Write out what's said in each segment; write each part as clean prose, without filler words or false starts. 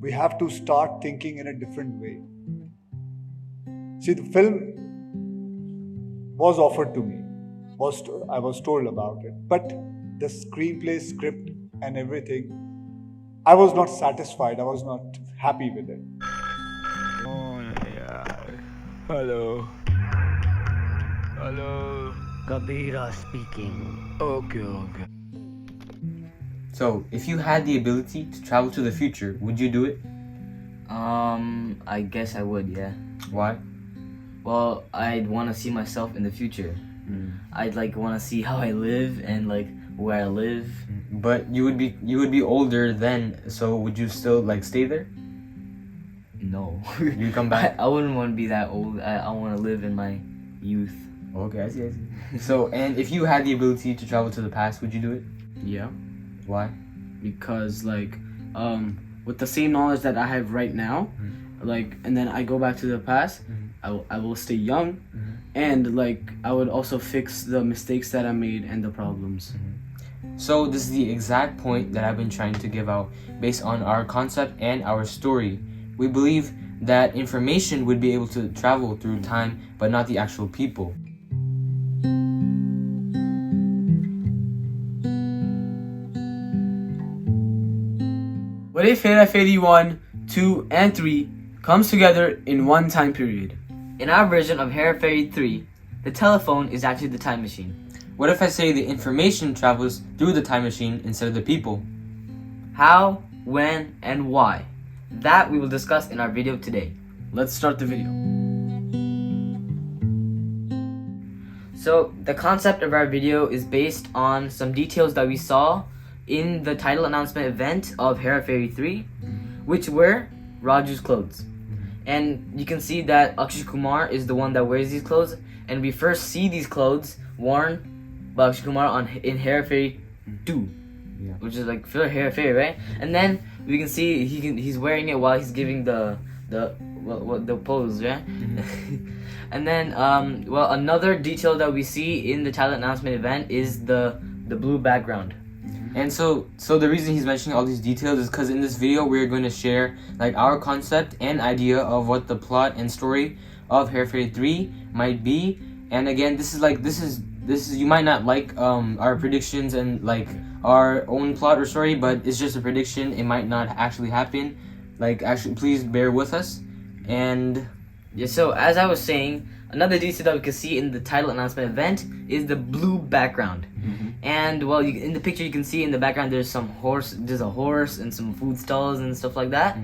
we have to start thinking in a different way. See, the film was offered to me, I was told about it, but the screenplay, script, and everything, I was not satisfied. I was not happy with it. Oh yeah. Hello. Hello. Kabira speaking. Okay. So, if you had the ability to travel to the future, would you do it? I guess I would, yeah. Why? Well, I'd want to see myself in the future. I'd want to see how I live and where I live. But you would be older then, so would you still stay there? No. You come back? I wouldn't want to be that old. I want to live in my youth. Okay, I see. So, and if you had the ability to travel to the past, would you do it? Yeah, Why? because with the same knowledge that I have right now, and then I go back to the past, I will stay young, and I would also fix the mistakes that I made and the problems. So this is the exact point that I've been trying to give out based on our concept and our story. We believe that information would be able to travel through time, but not the actual people. What if Phir Hera Pheri 1, 2, and 3 comes together in one time period? In our version of Hera Pheri 3, the telephone is actually the time machine. What if I say the information travels through the time machine instead of the people? How, when, and why? That we will discuss in our video today. Let's start the video. So, the concept of our video is based on some details that we saw in the title announcement event of Hera Pheri 3, which were Raju's clothes. And you can see that Akshay Kumar is the one that wears these clothes, and we first see these clothes worn by Akshay Kumar in Hera Pheri 2, which is Phir Hera Pheri, right? And then we can see he's wearing it while he's giving the pose, right? And then another detail that we see in the title announcement event is the blue background. And so the reason he's mentioning all these details is because in this video we're going to share our concept and idea of what the plot and story of Hera Pheri 3 might be. And again, this is you might not like our predictions and our own plot or story, but it's just a prediction. It might not actually happen. Actually, please bear with us. And yeah, so as I was saying, another detail that we can see in the title announcement event is the blue background. And in the picture you can see in the background there's a horse and some food stalls and stuff like that.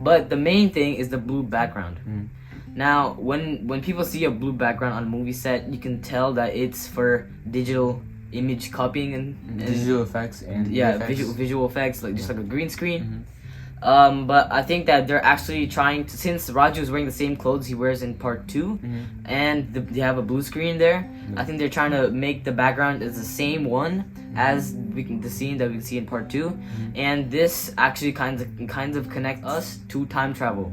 But the main thing is the blue background. Now, when people see a blue background on a movie set, you can tell that it's for digital image copying and digital effects and visual effects, just like a green screen. But I think that they're actually trying to, since Raju is wearing the same clothes he wears in part 2, and they have a blue screen there, I think they're trying to make the background as the same one as the scene that we can see in part 2, and this actually kind of connects us to time travel.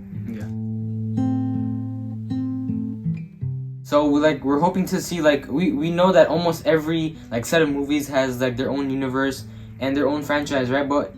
So we're hoping to see we know that almost every set of movies has their own universe and their own franchise, right? But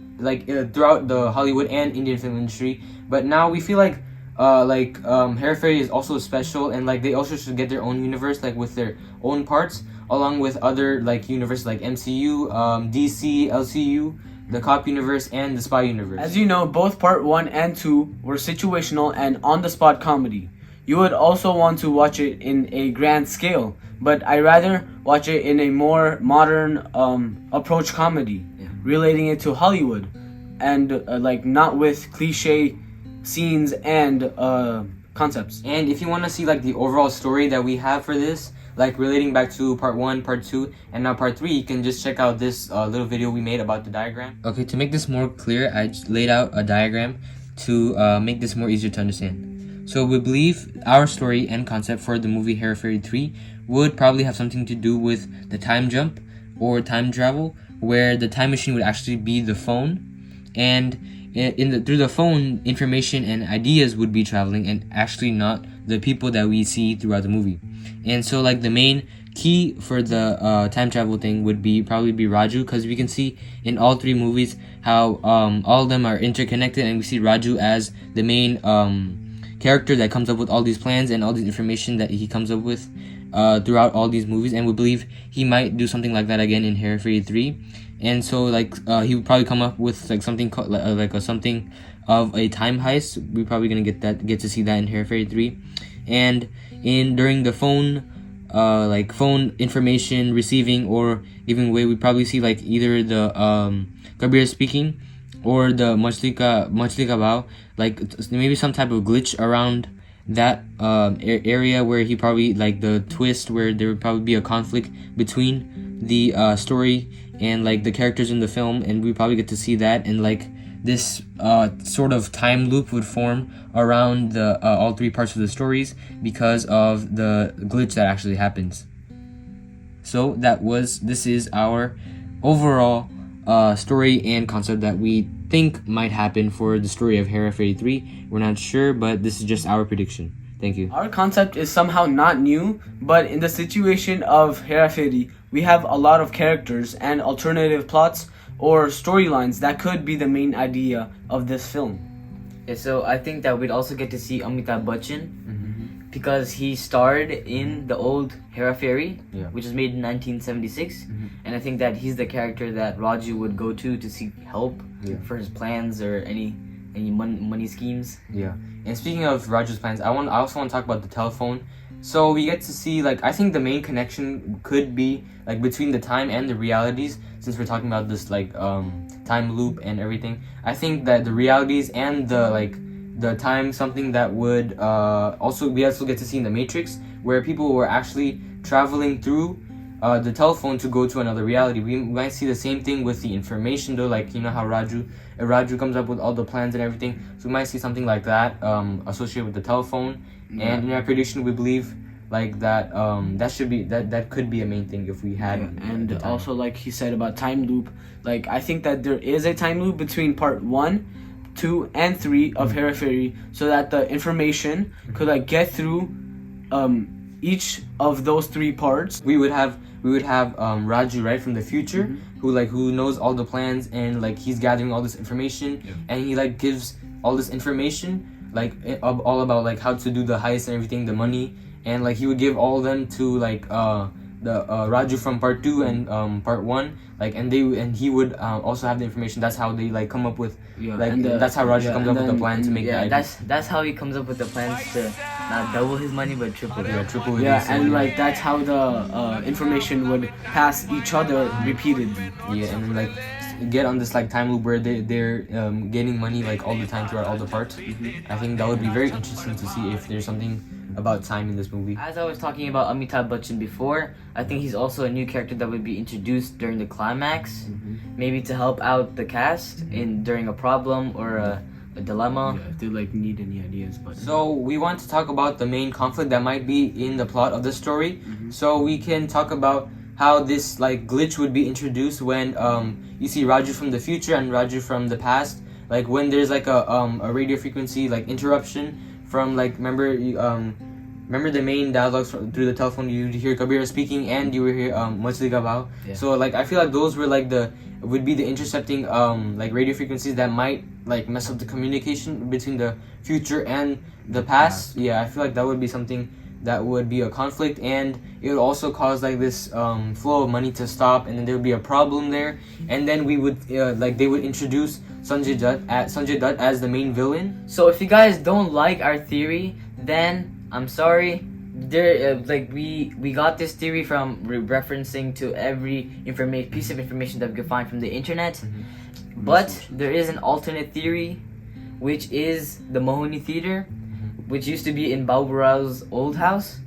throughout the Hollywood and Indian film industry, but now we feel Hera Pheri is also special, and they also should get their own universe with their own parts, along with other universes like MCU, DC, LCU, the cop universe, and the spy universe. As you know, both part 1 and 2 were situational and on-the-spot comedy. You would also want to watch it in a grand scale, but I rather watch it in a more modern approach comedy, relating it to Hollywood, and not with cliche scenes and concepts. And if you want to see the overall story that we have for this, relating back to part 1, part 2, and now part 3, you can just check out this little video we made about the diagram. Okay, to make this more clear, I just laid out a diagram to make this more easier to understand. So we believe our story and concept for the movie Hera Pheri 3 would probably have something to do with the time jump or time travel, where the time machine would actually be the phone, and through the phone, information and ideas would be traveling, and actually not the people that we see throughout the movie. And so the main key for the time travel thing would probably be Raju, because we can see in all three movies how all of them are interconnected, and we see Raju as the main character that comes up with all these plans and all this information that he comes up with throughout all these movies, and we believe he might do something like that again in Hera Pheri 3. And so like he would probably come up with like something something of a time heist. We're probably gonna get to see that in Hera Pheri 3. And during the phone information receiving or giving away, we probably see like either the Kabir speaking or the Machlika Bao, like maybe some type of glitch around that area where he probably like the twist where there would probably be a conflict between the story and like the characters in the film, and we probably get to see that, and like this sort of time loop would form around the all three parts of the stories because of the glitch that actually happens. So this is our overall story and concept that we think might happen for the story of Hera Pheri 3. We're not sure, but this is just our prediction. Thank you. Our concept is somehow not new, but in the situation of Hera Pheri, we have a lot of characters and alternative plots or storylines that could be the main idea of this film. Yeah, so I think that we'd also get to see Amitabh Bachchan because he starred in the old Hera Pheri, which was made in 1976, and I think that he's the character that Raju would go to seek help for his plans or any money schemes. Yeah. And speaking of Raju's plans, I also want to talk about the telephone. So we get to see, like, I think the main connection could be like between the time and the realities, since we're talking about this like time loop and everything. I think that the realities and the time, something that would we also get to see in the Matrix, where people were actually traveling through the telephone to go to another reality. We might see the same thing with the information though, like you know how Raju comes up with all the plans and everything. So we might see something like that associated with the telephone. And in our prediction, we believe like that that could be a main thing if we had. And also, like he said about time loop, like I think that there is a time loop between part 1, 2, and 3 of Hera Pheri, so that the information could like get through each of those 3 parts. We would have Raju, right, from the future, who knows all the plans, and like he's gathering all this information, and he like gives all this information like all about like how to do the heist and everything, the money, and like he would give all of them to like the Raju from part 2 and part 1, like, and he would also have the information. That's how they like come up with that's how Raju comes up with the plan to make that's how he comes up with the plans to not double his money but triple it. Triple it. And like that's how the information would pass each other repeatedly. And then like get on this like time loop where they're getting money like all the time throughout all the parts. I think that would be very interesting to see if there's something about time in this movie. As I was talking about Amitabh Bachchan before, I think he's also a new character that would be introduced during the climax, maybe to help out the cast during a problem or a dilemma. If they like need any ideas. But so we want to talk about the main conflict that might be in the plot of the story. So we can talk about how this like glitch would be introduced when you see Raju from the future and Raju from the past, like when there's like a radio frequency like interruption from like remember the main dialogues through the telephone, you hear Kabir speaking and you hear Machlika Bao. So like I feel like those were like would be the intercepting like radio frequencies that might like mess up the communication between the future and the past. I feel like that would be something that would be a conflict, and it would also cause like this flow of money to stop, and then there would be a problem there, and then we would they would introduce Sanjay Dutt as the main villain. So if you guys don't like our theory, then I'm sorry. There, we got this theory from referencing to every piece of information that we could find from the internet. But there is an alternate theory, which is the Mohini Theater, which used to be in Babu Rao's old house.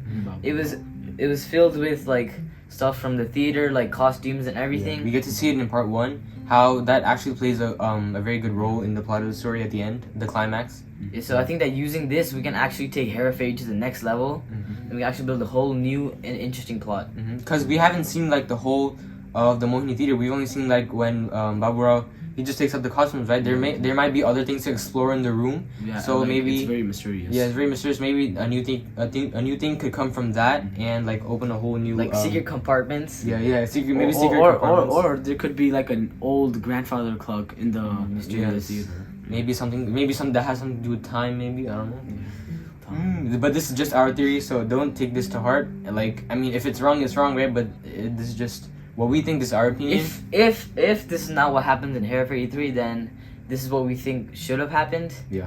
It was filled with like stuff from the theater, like costumes and everything. We get to see it in part 1, how that actually plays a very good role in the plot of the story at the end, the climax. So I think that using this, we can actually take Hera Pheri to the next level, and we can actually build a whole new and interesting plot. Because we haven't seen like the whole of the Mohini Theater. We've only seen like when Babu Rao he just takes out the costumes, right? There might be other things to explore in the room. Yeah, so like, maybe it's very mysterious. Yeah, it's very mysterious. Maybe a new thing could come from that and like open a whole new Like secret compartments. Yeah, secret or, compartments. or there could be like an old grandfather clock in the mysterious theater. Maybe something that has something to do with time. Maybe I don't know. But this is just our theory, so don't take this to heart. Like, I mean, if it's wrong, it's wrong, right? But this is just what we think. This is our opinion. If this is not what happens in Hera Pheri 3, then this is what we think should have happened. Yeah.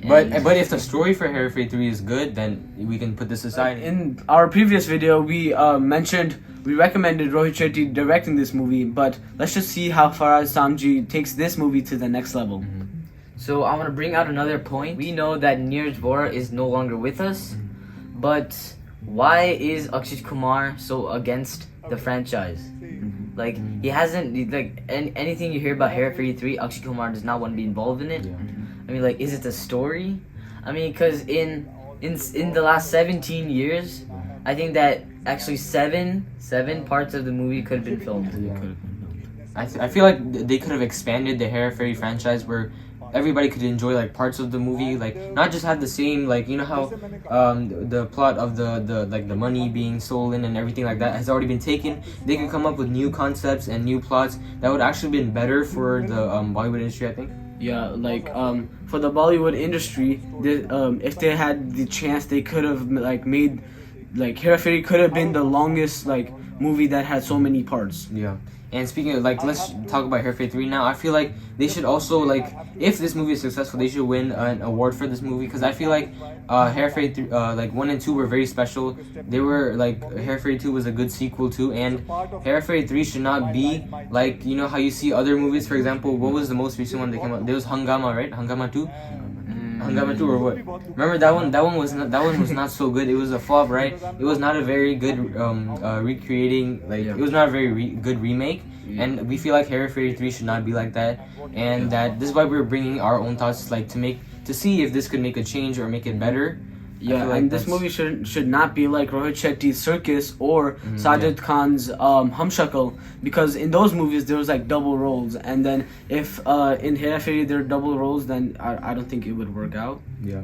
But if the story for Hera Pheri 3 is good, then we can put this aside. In our previous video, we recommended Rohit Shetty directing this movie, but let's just see how Farhad Samji takes this movie to the next level. So I want to bring out another point. We know that Neeraj Vora is no longer with us, but why is Akshay Kumar so against the franchise? Like, he hasn't, like, anything you hear about Hera Pheri 3, Akshay Kumar does not want to be involved in it. I mean, like, is it the story? I mean, because in the last 17 years, I think that actually seven parts of the movie could have been filmed. I feel like they could have expanded the Hera Pheri franchise where everybody could enjoy like parts of the movie, like not just have the same, like, you know how the plot of the money being stolen and everything like that has already been taken. They could come up with new concepts and new plots that would actually been better for the Bollywood industry, I think. Yeah, like for the Bollywood industry, if they had the chance, they could have like made like Hera Pheri could have been the longest like movie that had so many parts. Yeah. And speaking of, like, let's talk about Hera Pheri 3 now. I feel like they should also, like, if this movie is successful, they should win an award for this movie. Because I feel like Hera Pheri 3, like, 1 and 2 were very special. They were, like, Hera Pheri 2 was a good sequel, too. And Hera Pheri 3 should not be, like, you know how you see other movies. For example, what was the most recent one that came out? There was Hungama, right? Hungama 2? Hungama 2 or what? Remember that one? That one was not so good. It was a flop, right? It was not a very good recreating. Like, it was not a very good remake. And we feel like Hera Pheri 3 should not be like that. And that this is why we're bringing our own thoughts, like to see if this could make a change or make it better. Yeah, like and this movie should not be like Rohit Shetty's Circus or Sajid Khan's Humshakal, because in those movies there was like double roles, and then if in Hera Pheri there are double roles, then I don't think it would work out. Yeah,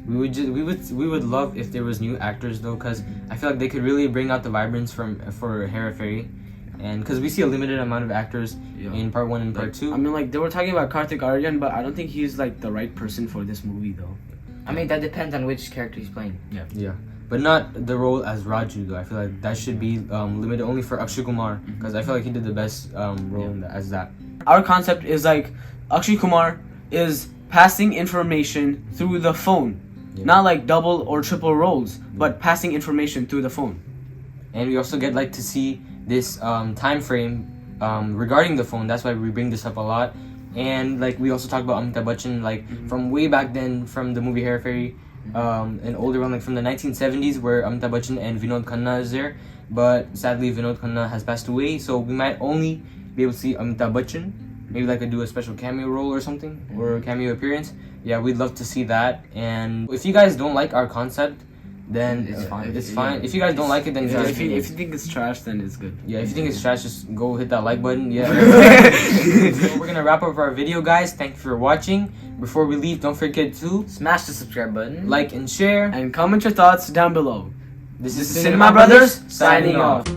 we would love if there was new actors though, because I feel like they could really bring out the vibrance for Hera Pheri, and because we see a limited amount of actors in part 1 and part 2. I mean, like they were talking about Kartik Aaryan, but I don't think he's like the right person for this movie though. I mean, that depends on which character he's playing. Yeah, but not the role as Raju though. I feel like that should be limited only for Akshay Kumar, because I feel like he did the best role as that. Our concept is like Akshay Kumar is passing information through the phone, not like double or triple roles, but passing information through the phone. And we also get like to see this time frame regarding the phone. That's why we bring this up a lot. And like we also talk about Amitabh Bachchan, like from way back then, from the movie Hera Pheri, an older one, like from the 1970s, where Amitabh Bachchan and Vinod Khanna is there. But sadly, Vinod Khanna has passed away, so we might only be able to see Amitabh Bachchan. Maybe like do a special cameo role or something, or a cameo appearance. Yeah, we'd love to see that. And if you guys don't like our concept, then it's fine. It's fine. If you guys don't like it, then if you think it's trash, then it's good. Yeah, if you think it's trash, just go hit that like button. Yeah. So we're gonna wrap up our video, guys. Thank you for watching. Before we leave, don't forget to smash the subscribe button, like and share, and comment your thoughts down below. This is Cinema Brothers signing off.